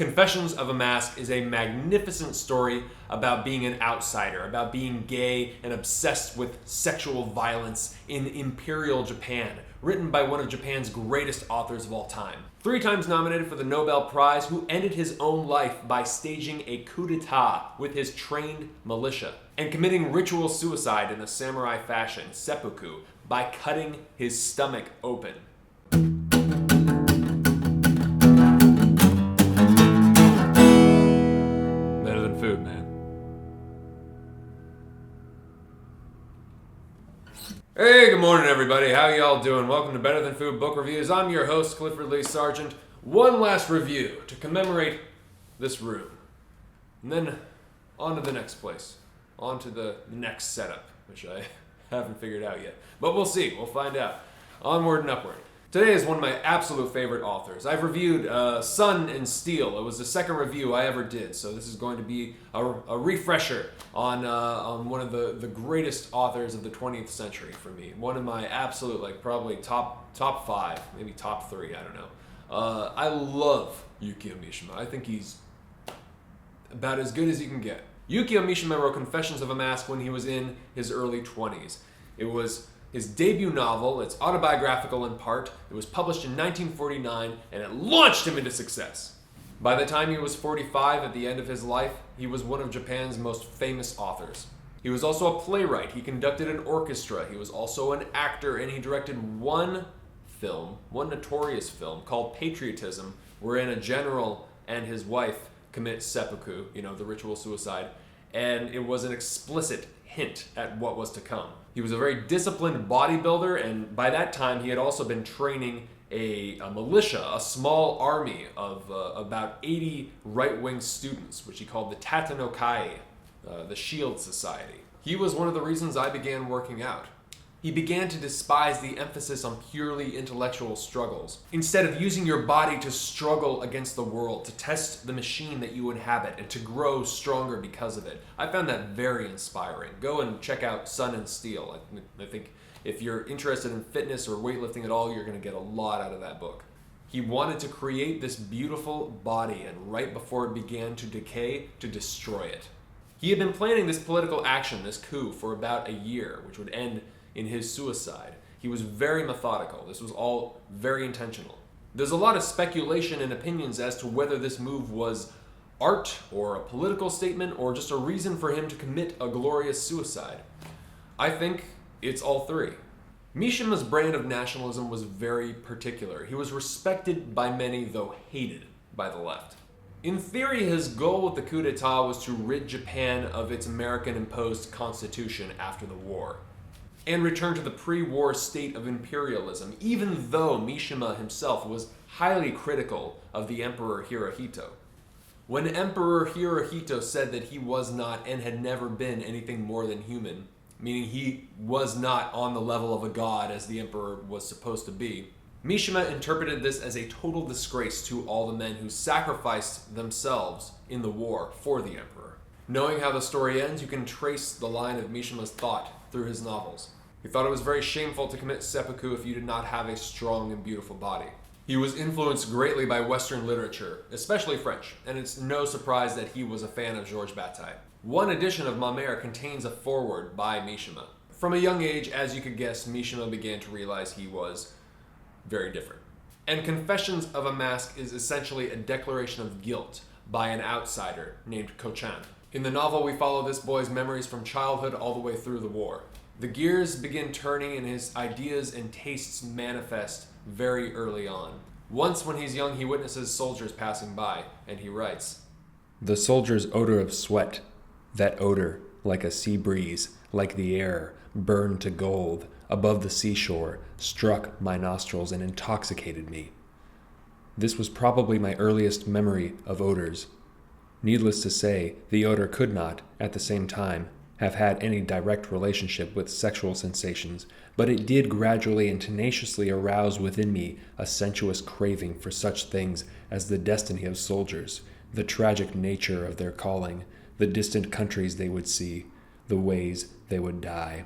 Confessions of a Mask is a magnificent story about being an outsider, about being gay and obsessed with sexual violence in Imperial Japan, written by one of Japan's greatest authors of all time. 3 times nominated for the Nobel Prize, who ended his own life by staging a coup d'etat with his trained militia and committing ritual suicide in a samurai fashion, seppuku, by cutting his stomach open. Better than food, man. Hey, good morning, everybody. How y'all doing? Welcome to Better Than Food Book Reviews. I'm your host, Clifford Lee Sargent. One last review to commemorate this room. And then on to the next place. On to the next setup, which I haven't figured out yet. But we'll see. We'll find out. Onward and upward. Today is one of my absolute favorite authors. I've reviewed Sun and Steel. It was the second review I ever did, so this is going to be a refresher on one of the greatest authors of the 20th century for me. One of my absolute, probably top 5, maybe top 3, I don't know. I love Yukio Mishima. I think he's about as good as you can get. Yukio Mishima wrote Confessions of a Mask when he was in his early 20s. It was his debut novel. It's autobiographical in part. It was published in 1949, and it launched him into success. By the time he was 45, at the end of his life, he was one of Japan's most famous authors. He was also a playwright. He conducted an orchestra. He was also an actor, and he directed one notorious film called Patriotism, wherein a general and his wife commit seppuku, the ritual suicide, and it was an explicit hint at what was to come. He was a very disciplined bodybuilder, and by that time he had also been training a militia, a small army of about 80 right-wing students, which he called the Tatenokai, the Shield Society. He was one of the reasons I began working out. He began to despise the emphasis on purely intellectual struggles. Instead of using your body to struggle against the world, to test the machine that you inhabit, and to grow stronger because of it. I found that very inspiring. Go and check out Sun and Steel. I think if you're interested in fitness or weightlifting at all, you're going to get a lot out of that book. He wanted to create this beautiful body, and right before it began to decay, to destroy it. He had been planning this political action, this coup, for about a year, which would end in his suicide. He was very methodical. This was all very intentional. There's a lot of speculation and opinions as to whether this move was art or a political statement or just a reason for him to commit a glorious suicide. I think it's all 3. Mishima's brand of nationalism was very particular. He was respected by many, though hated by the left. In theory, his goal with the coup d'etat was to rid Japan of its American-imposed constitution after the war, and return to the pre-war state of imperialism, even though Mishima himself was highly critical of the Emperor Hirohito. When Emperor Hirohito said that he was not and had never been anything more than human, meaning he was not on the level of a god as the emperor was supposed to be, Mishima interpreted this as a total disgrace to all the men who sacrificed themselves in the war for the emperor. Knowing how the story ends, you can trace the line of Mishima's thought through his novels. He thought it was very shameful to commit seppuku if you did not have a strong and beautiful body. He was influenced greatly by Western literature, especially French, and it's no surprise that he was a fan of Georges Bataille. One edition of Ma Mère contains a foreword by Mishima. From a young age, as you could guess, Mishima began to realize he was very different. And Confessions of a Mask is essentially a declaration of guilt by an outsider named Kochan. In the novel, we follow this boy's memories from childhood all the way through the war. The gears begin turning and his ideas and tastes manifest very early on. Once when he's young, he witnesses soldiers passing by, and he writes, "The soldier's odor of sweat, that odor, like a sea breeze, like the air, burned to gold, above the seashore, struck my nostrils and intoxicated me. This was probably my earliest memory of odors. Needless to say, the odor could not, at the same time, have had any direct relationship with sexual sensations, but it did gradually and tenaciously arouse within me a sensuous craving for such things as the destiny of soldiers, the tragic nature of their calling, the distant countries they would see, the ways they would die."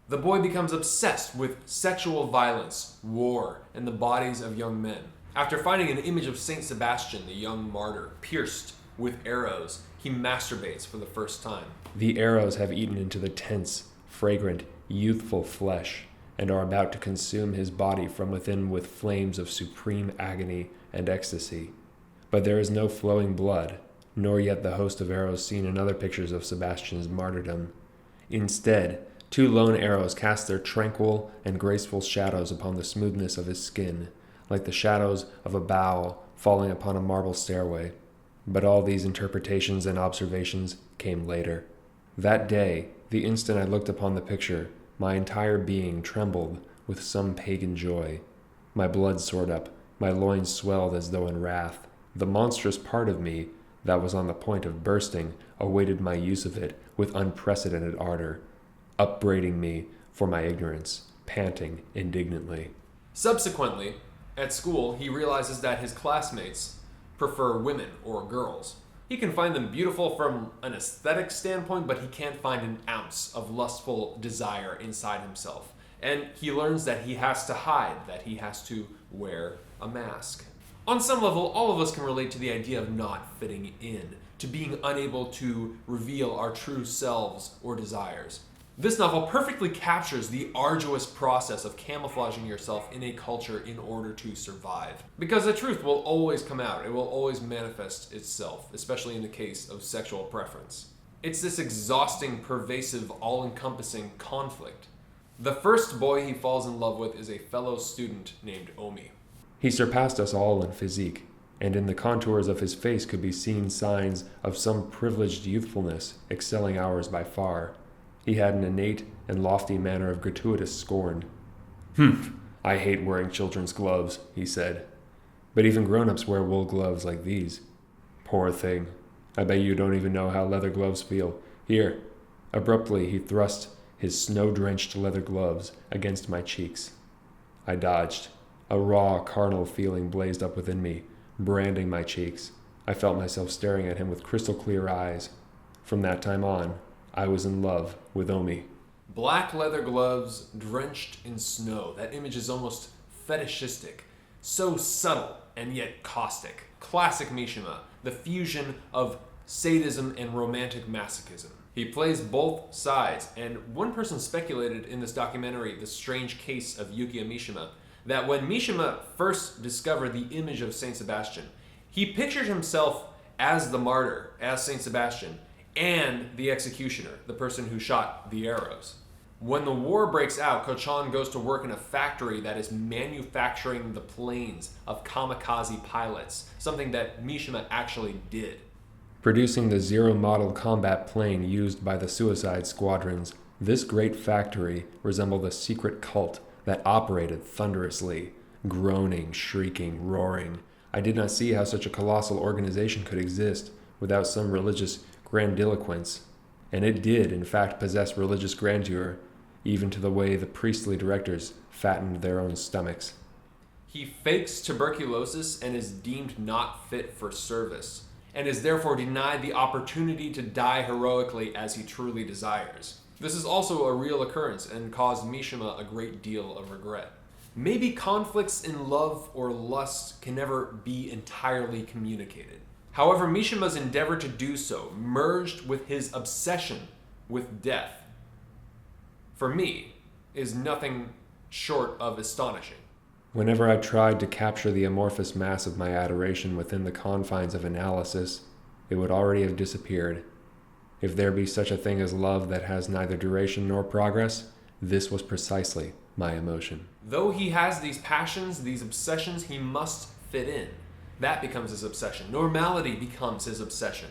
The boy becomes obsessed with sexual violence, war, and the bodies of young men. After finding an image of Saint Sebastian, the young martyr, pierced with arrows, he masturbates for the first time. The arrows have eaten into the tense, fragrant, youthful flesh, and are about to consume his body from within with flames of supreme agony and ecstasy. But there is no flowing blood, nor yet the host of arrows seen in other pictures of Sebastian's martyrdom. Instead, 2 lone arrows cast their tranquil and graceful shadows upon the smoothness of his skin, like the shadows of a bough falling upon a marble stairway. But all these interpretations and observations came later. That day, the instant I looked upon the picture, my entire being trembled with some pagan joy. My blood soared up, my loins swelled as though in wrath. The monstrous part of me, that was on the point of bursting, awaited my use of it with unprecedented ardor, upbraiding me for my ignorance, panting indignantly. Subsequently, at school, he realizes that his classmates prefer women or girls. He can find them beautiful from an aesthetic standpoint, but he can't find an ounce of lustful desire inside himself. And he learns that he has to hide, that he has to wear a mask. On some level, all of us can relate to the idea of not fitting in, to being unable to reveal our true selves or desires. This novel perfectly captures the arduous process of camouflaging yourself in a culture in order to survive. Because the truth will always come out, it will always manifest itself, especially in the case of sexual preference. It's this exhausting, pervasive, all-encompassing conflict. The first boy he falls in love with is a fellow student named Omi. He surpassed us all in physique, and in the contours of his face could be seen signs of some privileged youthfulness, excelling ours by far. He had an innate and lofty manner of gratuitous scorn. "Humph, I hate wearing children's gloves," he said. "But even grown-ups wear wool gloves like these. Poor thing. I bet you don't even know how leather gloves feel. Here." Abruptly, he thrust his snow-drenched leather gloves against my cheeks. I dodged. A raw, carnal feeling blazed up within me, branding my cheeks. I felt myself staring at him with crystal-clear eyes. From that time on, I was in love with Omi. Black leather gloves drenched in snow. That image is almost fetishistic. So subtle and yet caustic. Classic Mishima, the fusion of sadism and romantic masochism. He plays both sides, and one person speculated in this documentary, The Strange Case of Yukio Mishima, that when Mishima first discovered the image of Saint Sebastian, he pictured himself as the martyr, as Saint Sebastian, and the executioner, the person who shot the arrows. When the war breaks out, Kochan goes to work in a factory that is manufacturing the planes of kamikaze pilots, something that Mishima actually did. Producing the Zero model combat plane used by the suicide squadrons, this great factory resembled a secret cult that operated thunderously, groaning, shrieking, roaring. I did not see how such a colossal organization could exist without some religious grandiloquence, and it did in fact possess religious grandeur, even to the way the priestly directors fattened their own stomachs. He fakes tuberculosis and is deemed not fit for service, and is therefore denied the opportunity to die heroically as he truly desires. This is also a real occurrence and caused Mishima a great deal of regret. Maybe conflicts in love or lust can never be entirely communicated. However, Mishima's endeavor to do so merged with his obsession with death, for me, is nothing short of astonishing. Whenever I tried to capture the amorphous mass of my adoration within the confines of analysis, it would already have disappeared. If there be such a thing as love that has neither duration nor progress, this was precisely my emotion. Though he has these passions, these obsessions, he must fit in. That becomes his obsession. Normality becomes his obsession.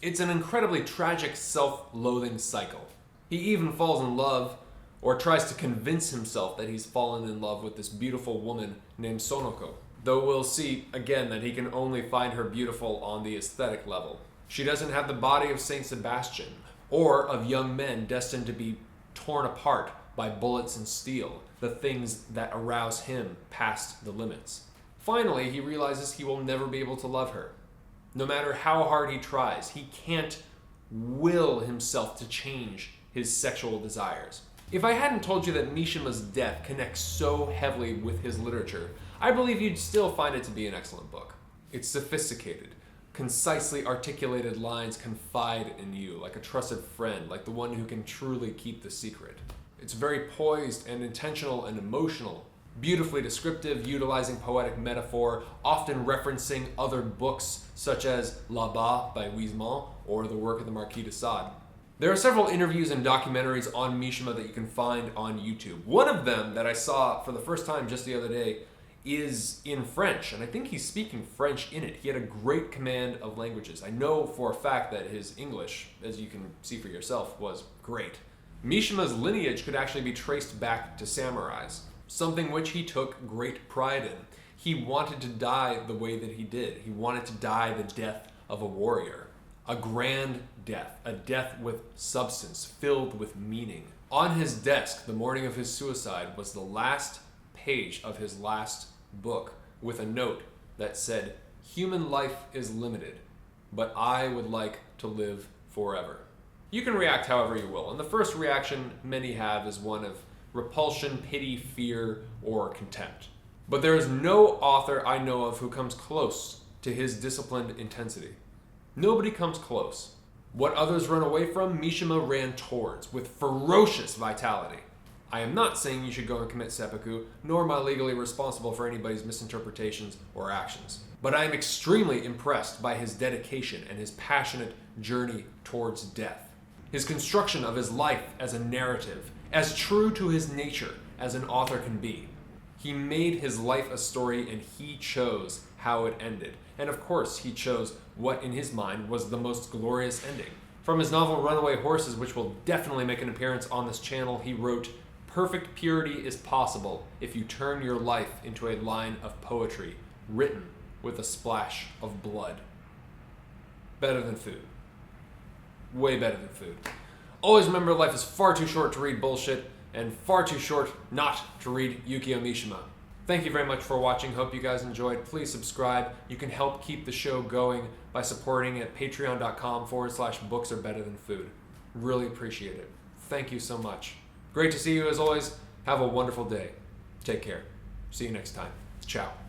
It's an incredibly tragic self-loathing cycle. He even falls in love, or tries to convince himself that he's fallen in love with this beautiful woman named Sonoko. Though we'll see again that he can only find her beautiful on the aesthetic level. She doesn't have the body of Saint Sebastian, or of young men destined to be torn apart by bullets and steel, the things that arouse him past the limits. Finally, he realizes he will never be able to love her. No matter how hard he tries, he can't will himself to change his sexual desires. If I hadn't told you that Mishima's death connects so heavily with his literature, I believe you'd still find it to be an excellent book. It's sophisticated. Concisely articulated lines confide in you like a trusted friend, like the one who can truly keep the secret. It's very poised and intentional and emotional, beautifully descriptive, utilizing poetic metaphor, often referencing other books such as Là-bas by Huysmans or the work of the Marquis de Sade. There are several interviews and documentaries on Mishima that you can find on YouTube. One of them that I saw for the first time just the other day is in French, and I think he's speaking French in it. He had a great command of languages. I know for a fact that his English, as you can see for yourself, was great. Mishima's lineage could actually be traced back to samurais, something which he took great pride in. He wanted to die the way that he did. He wanted to die the death of a warrior. A grand death, a death with substance, filled with meaning. On his desk, the morning of his suicide, was the last page of his last book with a note that said, "Human life is limited, but I would like to live forever." You can react however you will, and the first reaction many have is one of repulsion, pity, fear, or contempt. But there is no author I know of who comes close to his disciplined intensity. Nobody comes close. What others run away from, Mishima ran towards with ferocious vitality. I am not saying you should go and commit seppuku, nor am I legally responsible for anybody's misinterpretations or actions. But I am extremely impressed by his dedication and his passionate journey towards death. His construction of his life as a narrative, as true to his nature as an author can be. He made his life a story and he chose how it ended. And of course, he chose what in his mind was the most glorious ending. From his novel Runaway Horses, which will definitely make an appearance on this channel, he wrote, "Perfect purity is possible if you turn your life into a line of poetry written with a splash of blood." Better than food. Way better than food. Always remember, life is far too short to read bullshit and far too short not to read Yukio Mishima. Thank you very much for watching. Hope you guys enjoyed. Please subscribe. You can help keep the show going by supporting at patreon.com/booksarebetterthanfood. Really appreciate it. Thank you so much. Great to see you as always. Have a wonderful day. Take care. See you next time. Ciao.